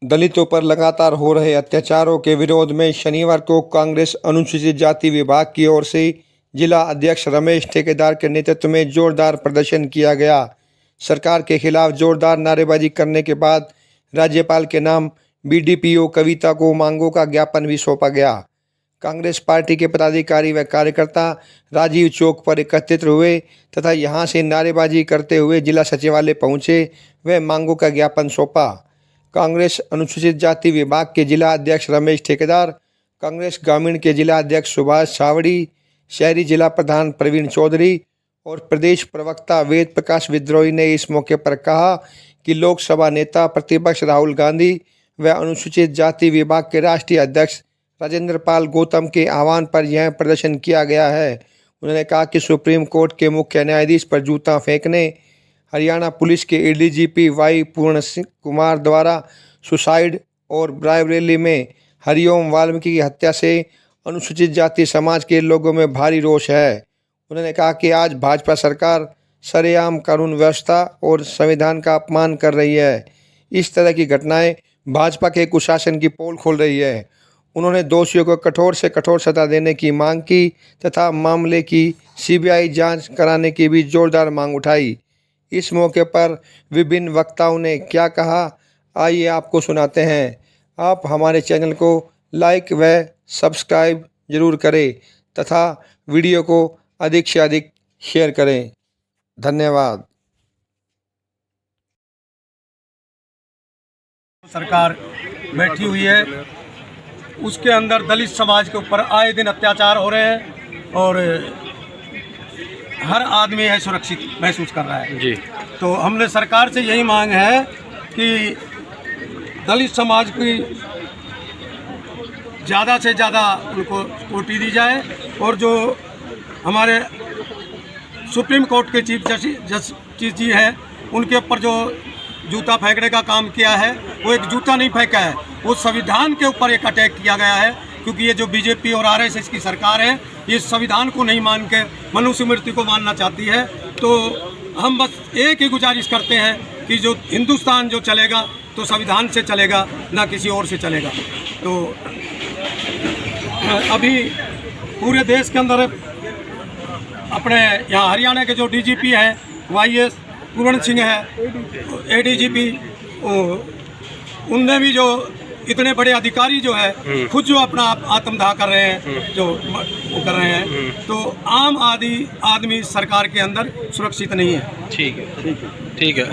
दलितों पर लगातार हो रहे अत्याचारों के विरोध में शनिवार को कांग्रेस अनुसूचित जाति विभाग की ओर से जिला अध्यक्ष रमेश ठेकेदार के नेतृत्व में जोरदार प्रदर्शन किया गया। सरकार के खिलाफ जोरदार नारेबाजी करने के बाद राज्यपाल के नाम बीडीपीओ कविता को मांगों का ज्ञापन भी सौंपा गया। कांग्रेस पार्टी के पदाधिकारी व कार्यकर्ता राजीव चौक पर एकत्रित हुए तथा यहां से नारेबाजी करते हुए जिला सचिवालय पहुंचे व मांगों का ज्ञापन सौंपा। कांग्रेस अनुसूचित जाति विभाग के जिला अध्यक्ष रमेश ठेकेदार, कांग्रेस ग्रामीण के जिला अध्यक्ष सुभाष छावड़ी, शहरी जिला प्रधान प्रवीण चौधरी और प्रदेश प्रवक्ता वेद प्रकाश विद्रोही ने इस मौके पर कहा कि लोकसभा नेता प्रतिपक्ष राहुल गांधी व अनुसूचित जाति विभाग के राष्ट्रीय अध्यक्ष राजेंद्र पाल गौतम के आह्वान पर यह प्रदर्शन किया गया है। उन्होंने कहा कि सुप्रीम कोर्ट के मुख्य न्यायाधीश पर जूता फेंकने, हरियाणा पुलिस के एडीजीपी वाई पूर्ण सिंह कुमार द्वारा सुसाइड और रायबरेली में हरिओम वाल्मीकि की हत्या से अनुसूचित जाति समाज के लोगों में भारी रोष है। उन्होंने कहा कि आज भाजपा सरकार सरेआम कानून व्यवस्था और संविधान का अपमान कर रही है। इस तरह की घटनाएं भाजपा के कुशासन की पोल खोल रही है। उन्होंने दोषियों को कठोर से कठोर सजा देने की मांग की तथा मामले की सीबीआई जांच कराने की भी जोरदार मांग उठाई। इस मौके पर विभिन्न वक्ताओं ने क्या कहा, आइए आपको सुनाते हैं। आप हमारे चैनल को लाइक व सब्सक्राइब जरूर करें तथा वीडियो को अधिक से अधिक शेयर करें। धन्यवाद। सरकार बैठी हुई है, उसके अंदर दलित समाज के ऊपर आए दिन अत्याचार हो रहे हैं और हर आदमी असुरक्षित महसूस कर रहा है जी। तो हमने सरकार से यही मांग है कि दलित समाज की ज़्यादा से ज़्यादा उनको कोटी दी जाए और जो हमारे सुप्रीम कोर्ट के चीफ जस्टिस जी हैं उनके ऊपर जो जूता फेंकने का काम किया है वो एक जूता नहीं फेंका है, वो संविधान के ऊपर एक अटैक किया गया है। क्योंकि ये जो बीजेपी और आरएसएस की सरकार है ये संविधान को नहीं मान के मनुस्मृति को मानना चाहती है। तो हम बस एक ही गुजारिश करते हैं कि जो हिंदुस्तान जो चलेगा तो संविधान से चलेगा, ना किसी और से चलेगा। तो अभी पूरे देश के अंदर अपने यहाँ हरियाणा के जो डीजीपी हैं वाईएस पूर्ण सिंह है, एडीजीपी, उनने भी जो इतने बड़े अधिकारी जो है खुद जो अपना आत्मदाह कर रहे हैं, जो वो कर रहे हैं, तो आम आदमी सरकार के अंदर सुरक्षित नहीं है। ठीक है।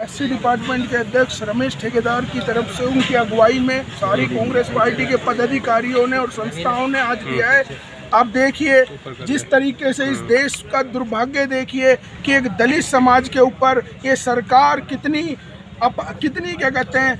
एससी डिपार्टमेंट के अध्यक्ष रमेश ठेकेदार की तरफ से उनकी अगुवाई में सारी कांग्रेस पार्टी के पदाधिकारियों ने और संस्थाओं ने आज किया है। आप देखिए जिस तरीके से इस देश का दुर्भाग्य देखिए कि एक दलित समाज के ऊपर ये सरकार कितनी क्या कहते हैं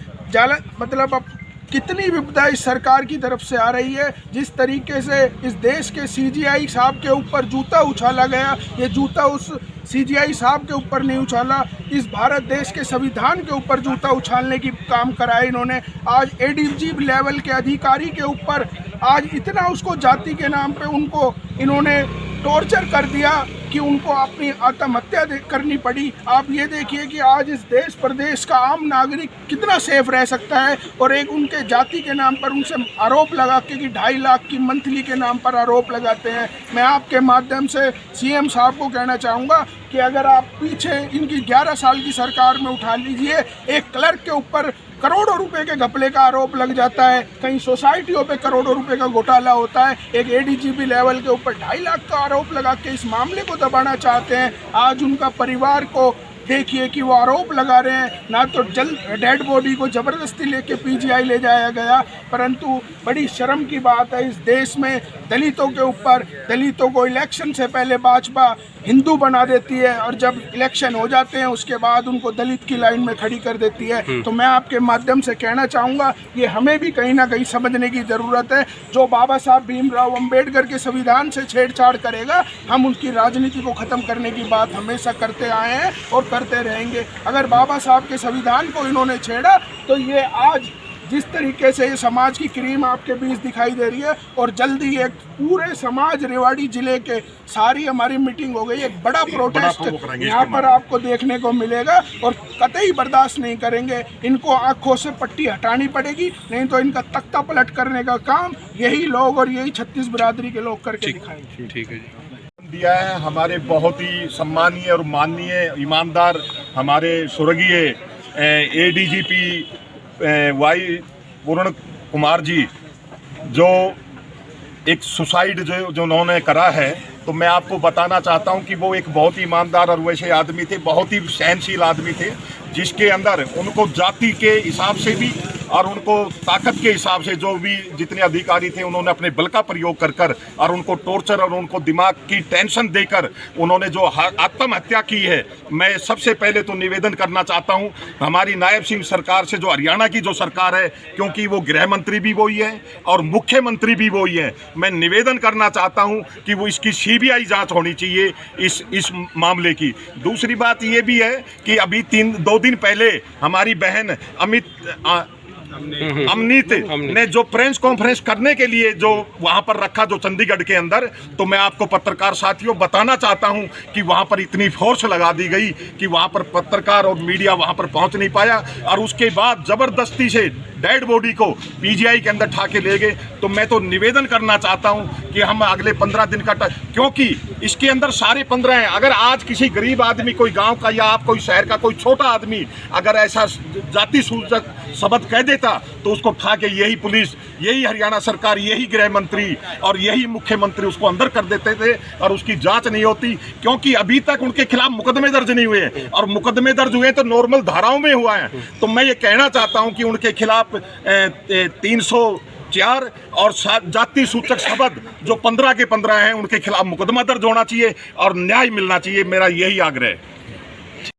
मतलब अब कितनी विपदा इस सरकार की तरफ से आ रही है। जिस तरीके से इस देश के सीजीआई साहब के ऊपर जूता उछाला गया, ये जूता उस सीजीआई साहब के ऊपर नहीं उछाला, इस भारत देश के संविधान के ऊपर जूता उछालने की काम कराया इन्होंने। आज एडीजी लेवल के अधिकारी के ऊपर आज इतना उसको जाति के नाम पे उनको इन्होंने टॉर्चर कर दिया कि उनको अपनी आत्महत्या करनी पड़ी। आप ये देखिए कि आज इस देश प्रदेश का आम नागरिक कितना सेफ रह सकता है और एक उनके जाति के नाम पर उनसे आरोप लगा के कि 2.5 लाख की मंथली के नाम पर आरोप लगाते हैं। मैं आपके माध्यम से सीएम साहब को कहना चाहूँगा कि अगर आप पीछे इनकी 11 साल की सरकार में उठा लीजिए, एक क्लर्क के ऊपर करोड़ों रुपए के घपले का आरोप लग जाता है, कहीं सोसाइटियों पे करोड़ों रुपए का घोटाला होता है, एक एडीजीपी लेवल के ऊपर 2.5 लाख का आरोप लगा के इस मामले को दबाना चाहते हैं। आज उनका परिवार को देखिए कि वो आरोप लगा रहे हैं, ना तो जल्द डेड बॉडी को ज़बरदस्ती लेके पीजीआई ले जाया गया, परंतु बड़ी शर्म की बात है इस देश में दलितों के ऊपर, दलितों को इलेक्शन से पहले भाजपा हिंदू बना देती है और जब इलेक्शन हो जाते हैं उसके बाद उनको दलित की लाइन में खड़ी कर देती है। तो मैं आपके माध्यम से कहना चाहूँगा ये हमें भी कहीं ना कहीं समझने की ज़रूरत है। जो बाबा साहब भीमराव अंबेडकर के संविधान से छेड़छाड़ करेगा, हम उनकी राजनीति को ख़त्म करने की बात हमेशा करते आए हैं और करते रहेंगे। अगर बाबा साहब के संविधान को इन्होंने छेड़ा तो ये आज जिस तरीके से ये समाज की क्रीम आपके बीच दिखाई दे रही है, और जल्दी एक पूरे समाज रेवाड़ी जिले के सारी हमारी मीटिंग हो गई, एक बड़ा प्रोटेस्ट यहाँ पर आपको देखने को मिलेगा और कतई बर्दाश्त नहीं करेंगे। इनको आंखों से पट्टी हटानी पड़ेगी, नहीं तो इनका तख्ता पलट करने का काम यही लोग और यही 36 बिरादरी के लोग करके दिखाएंगे। ठीक है जी। दिया है हमारे बहुत ही सम्मानीय और माननीय ईमानदार हमारे स्वर्गीय ADGP वाई वरुण कुमार जी, जो एक सुसाइड जो उन्होंने करा है, तो मैं आपको बताना चाहता हूं कि वो एक बहुत ही ईमानदार और वैसे आदमी थे, बहुत ही सहनशील आदमी थे, जिसके अंदर उनको जाति के हिसाब से भी और उनको ताकत के हिसाब से जो भी जितने अधिकारी थे उन्होंने अपने बल का प्रयोग कर और उनको टॉर्चर और उनको दिमाग की टेंशन देकर उन्होंने जो आत्महत्या की है। मैं सबसे पहले तो निवेदन करना चाहता हूं हमारी नायब सिंह सरकार से, जो हरियाणा की जो सरकार है, क्योंकि वो गृह मंत्री भी वही है और मुख्यमंत्री भी वही है, मैं निवेदन करना चाहता हूं कि वो इसकी CBI जांच होनी चाहिए इस मामले की। दूसरी बात ये भी है कि अभी 2 दिन पहले हमारी बहन अमनीत ने जो प्रेस कॉन्फ्रेंस करने के लिए जो वहां पर रखा, जो चंडीगढ़ के अंदर, तो मैं आपको पत्रकार साथियों बताना चाहता हूं कि वहां पर इतनी फोर्स लगा दी गई कि वहां पर पत्रकार और मीडिया वहां पर पहुंच नहीं पाया, और उसके बाद जबरदस्ती से डेड बॉडी को PGI के अंदर ठाके ले गए। तो मैं तो निवेदन करना चाहता हूं कि हम अगले 15 दिन का क्योंकि इसके अंदर सारे 15 हैं। अगर आज किसी गरीब आदमी, कोई गांव का या आप कोई शहर का कोई छोटा आदमी अगर ऐसा जाति सूचक शब्द कह देता, तो उसको उठा के यही पुलिस, यही हरियाणा सरकार, यही गृह मंत्री और यही मुख्यमंत्री उसको अंदर कर देते थे और उसकी जांच नहीं होती, क्योंकि अभी तक उनके खिलाफ मुकदमे दर्ज नहीं हुए हैं, और मुकदमे दर्ज हुए तो नॉर्मल धाराओं में हुआ है। तो मैं ये कहना चाहता हूं कि उनके खिलाफ 304 और जाति सूचक शब्द जो 15 के 15 हैं, उनके खिलाफ मुकदमा दर्ज होना चाहिए और न्याय मिलना चाहिए। मेरा यही आग्रह है।